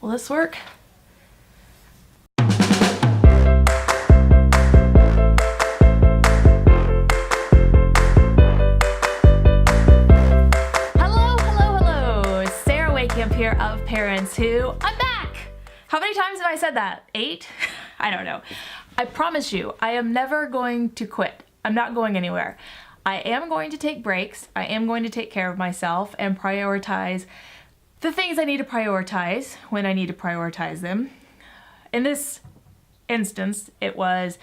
Will this work? Hello. Sarah Wakehamp here of Parents Who. I'm back! How many times have I said that? 8? I don't know. I promise you, I am never going to quit. I'm not going anywhere. I am going to take breaks. I am going to take care of myself and prioritize the things I need to prioritize when I need to prioritize them. In this instance, it was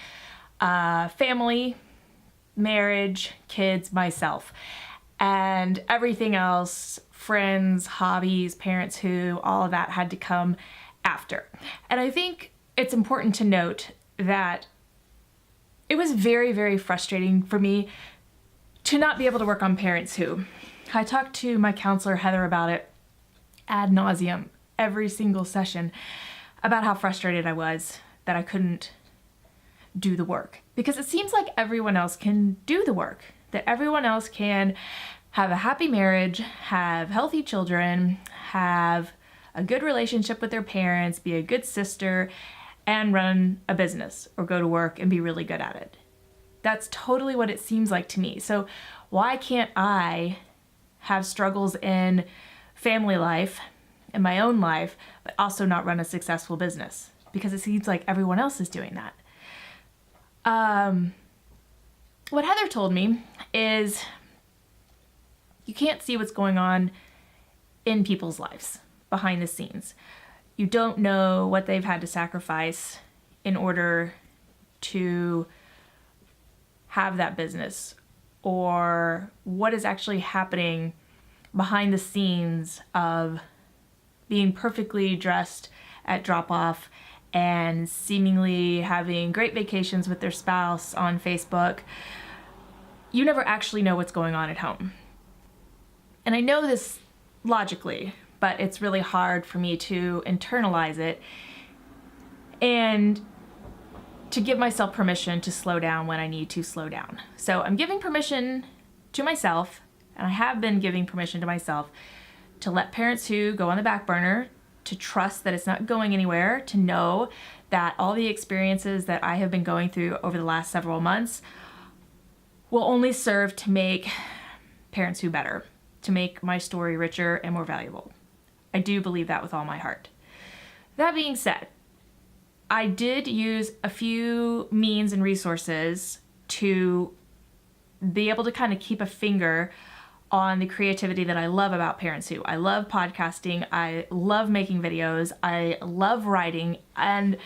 family, marriage, kids, myself, and everything else, friends, hobbies, Parents Who, all of that had to come after. And I think it's important to note that it was very, very frustrating for me to not be able to work on Parents Who. I talked to my counselor, Heather, about it ad nauseum every single session about how frustrated I was that I couldn't do the work. Because it seems like everyone else can do the work, that everyone else can have a happy marriage, have healthy children, have a good relationship with their parents, be a good sister, and run a business or go to work and be really good at it. That's totally what it seems like to me. So why can't I have struggles in family life, in my own life, but also not run a successful business? Because it seems like everyone else is doing that. What Heather told me is you can't see what's going on in people's lives behind the scenes. You don't know what they've had to sacrifice in order to have that business, or what is actually happening behind the scenes of being perfectly dressed at drop-off and seemingly having great vacations with their spouse on Facebook. You never actually know what's going on at home. And I know this logically, but it's really hard for me to internalize it and to give myself permission to slow down when I need to slow down. So I'm giving permission to myself, and I have been giving permission to myself to let Parents Who go on the back burner, to trust that it's not going anywhere, to know that all the experiences that I have been going through over the last several months will only serve to make Parents Who better, to make my story richer and more valuable. I do believe that with all my heart. That being said, I did use a few means and resources to be able to kind of keep a finger on the creativity that I love about Parents Who. I love podcasting, I love making videos, I love writing, and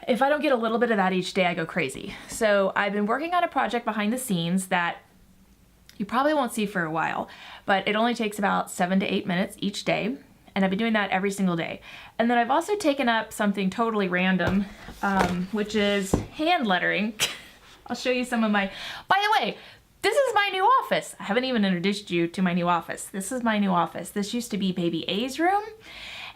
if I don't get a little bit of that each day, I go crazy. So I've been working on a project behind the scenes that you probably won't see for a while, but it only takes about 7 to 8 minutes each day, and I've been doing that every single day. And then I've also taken up something totally random, which is hand lettering. I'll show you some of my, by the way, this is my new office. I haven't even introduced you to my new office. This is my new office. This used to be baby A's room,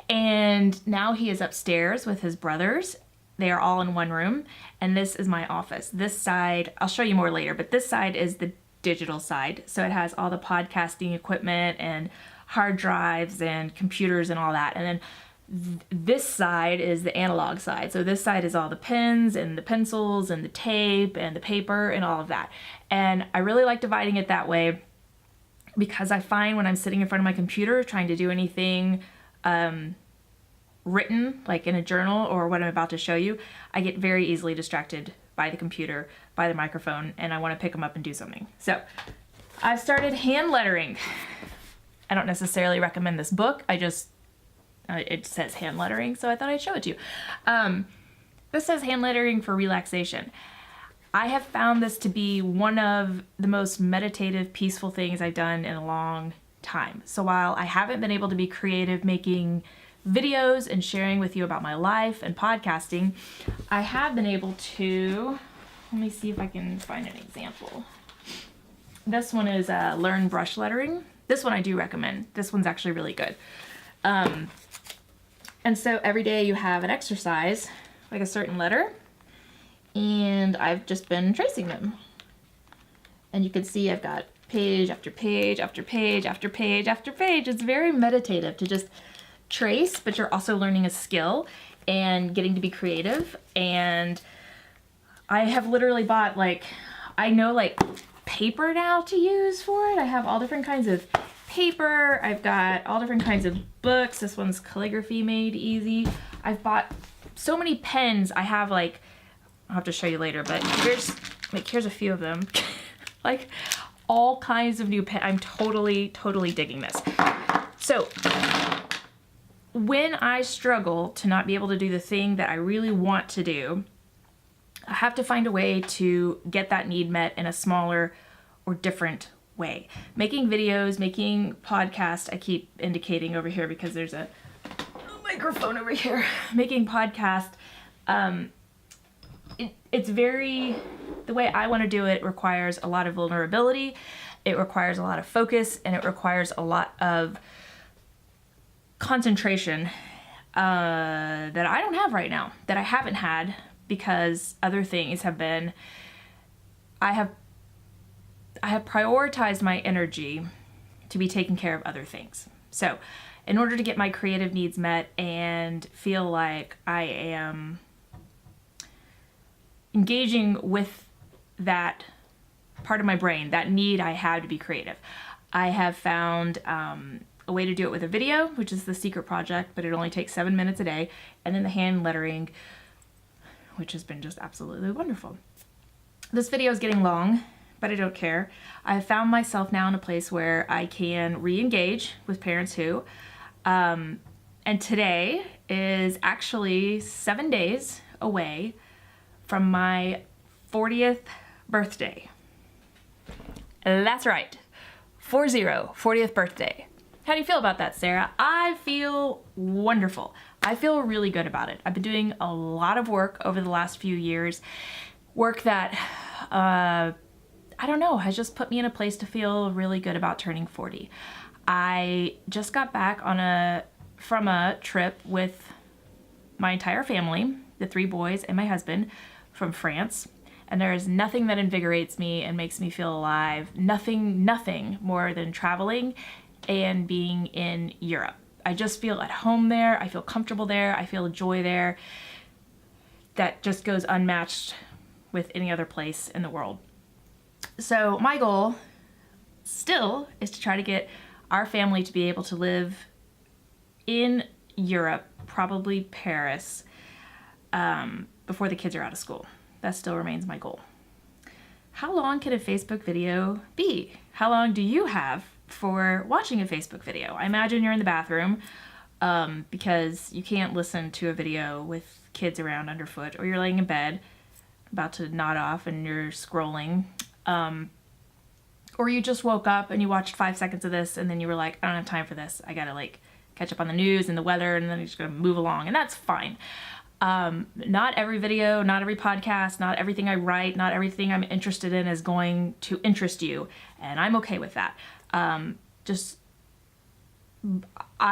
and now he is upstairs with his brothers. They are all in one room, and this is my office. This side, I'll show you more later, but this side is the digital side. So it has all the podcasting equipment and hard drives and computers and all that. And then this side is the analog side. So this side is all the pens and the pencils and the tape and the paper and all of that. And I really like dividing it that way because I find when I'm sitting in front of my computer trying to do anything written, like in a journal or what I'm about to show you, I get very easily distracted by the computer, by the microphone, and I want to pick them up and do something. So I've started hand lettering. I don't necessarily recommend this book. It says hand lettering, so I thought I'd show it to you. This says hand lettering for relaxation. I have found this to be one of the most meditative, peaceful things I've done in a long time. So while I haven't been able to be creative making videos and sharing with you about my life and podcasting, I have been able to, let me see if I can find an example. This one is Learn Brush Lettering. This one I do recommend. This one's actually really good. And so every day you have an exercise, like a certain letter, and I've just been tracing them. And you can see I've got page after page after page after page after page. It's very meditative to just trace, but you're also learning a skill and getting to be creative. And I have literally bought I know paper now to use for it. I have all different kinds of paper. I've got all different kinds of books. This one's calligraphy made easy. I've bought so many pens. I have I'll have to show you later, but here's a few of them. All kinds of new pens. I'm totally digging this. So when I struggle to not be able to do the thing that I really want to do, I have to find a way to get that need met in a smaller or different way. Making videos, making podcasts, I keep indicating over here because there's a microphone over here. Making podcasts, it's very, the way I want to do it requires a lot of vulnerability, it requires a lot of focus, and it requires a lot of concentration that I don't have right now, that I haven't had because other things have been, I have prioritized my energy to be taking care of other things. So in order to get my creative needs met and feel like I am engaging with that part of my brain, that need I have to be creative, I have found a way to do it with a video, which is the secret project, but it only takes 7 minutes a day, and then the hand lettering, which has been just absolutely wonderful. This video is getting long, but I don't care. I've found myself now in a place where I can re-engage with Parents Who, and today is actually 7 days away from my 40th birthday. That's right, 40th birthday. How do you feel about that, Sarah? I feel wonderful. I feel really good about it. I've been doing a lot of work over the last few years, work that, I don't know, has just put me in a place to feel really good about turning 40. I just got back from a trip with my entire family, the 3 boys and my husband, from France. And there is nothing that invigorates me and makes me feel alive. Nothing more than traveling and being in Europe. I just feel at home there. I feel comfortable there. I feel joy there. That just goes unmatched with any other place in the world. So my goal still is to try to get our family to be able to live in Europe, probably Paris, before the kids are out of school. That still remains my goal. How long can a Facebook video be? How long do you have for watching a Facebook video? I imagine you're in the bathroom because you can't listen to a video with kids around underfoot, or you're laying in bed about to nod off and you're scrolling, or you just woke up and you watched 5 seconds of this and then you were like, I don't have time for this. I gotta catch up on the news and the weather, and then you're just gonna move along, and that's fine. Not every video, not every podcast, not everything I write, not everything I'm interested in is going to interest you, and I'm okay with that. I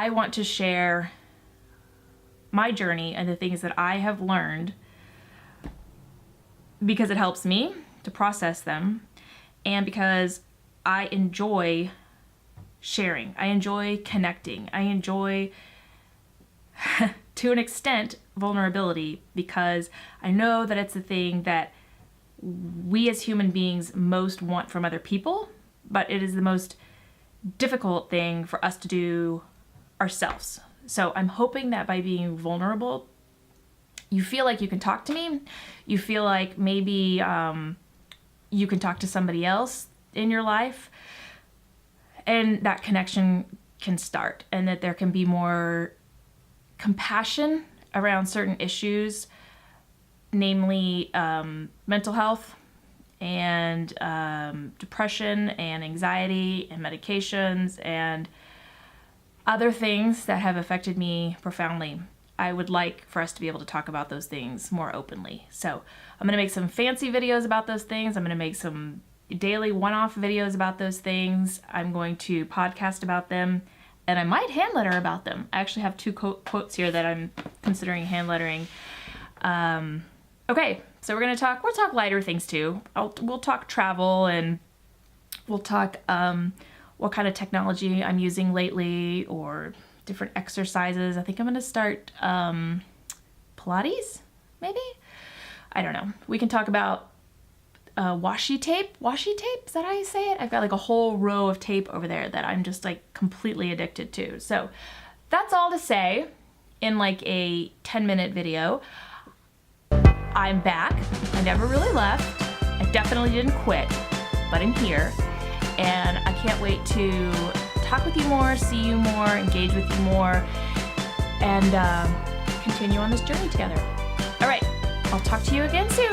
want to share my journey and the things that I have learned because it helps me to process them, and because I enjoy sharing. I enjoy connecting. I enjoy, to an extent, vulnerability, because I know that it's the thing that we as human beings most want from other people, but it is the most difficult thing for us to do ourselves. So I'm hoping that by being vulnerable, you feel like you can talk to me. You feel like maybe you can talk to somebody else in your life, and that connection can start, and that there can be more compassion around certain issues, namely mental health and depression and anxiety and medications and other things that have affected me profoundly. I would like for us to be able to talk about those things more openly. So I'm going to make some fancy videos about those things. I'm going to make some daily one-off videos about those things. I'm going to podcast about them, and I might hand letter about them. I actually have 2 quotes here that I'm considering hand lettering. Okay, so we'll talk lighter things too. We'll talk travel, and we'll talk what kind of technology I'm using lately, or different exercises. I think I'm gonna start Pilates, maybe? I don't know. We can talk about washi tape. Washi tape, is that how you say it? I've got like a whole row of tape over there that I'm just like completely addicted to. So that's all to say in like a 10-minute video. I'm back. I never really left. I definitely didn't quit, but I'm here. And I can't wait to talk with you more, see you more, engage with you more, and continue on this journey together. All right, I'll talk to you again soon.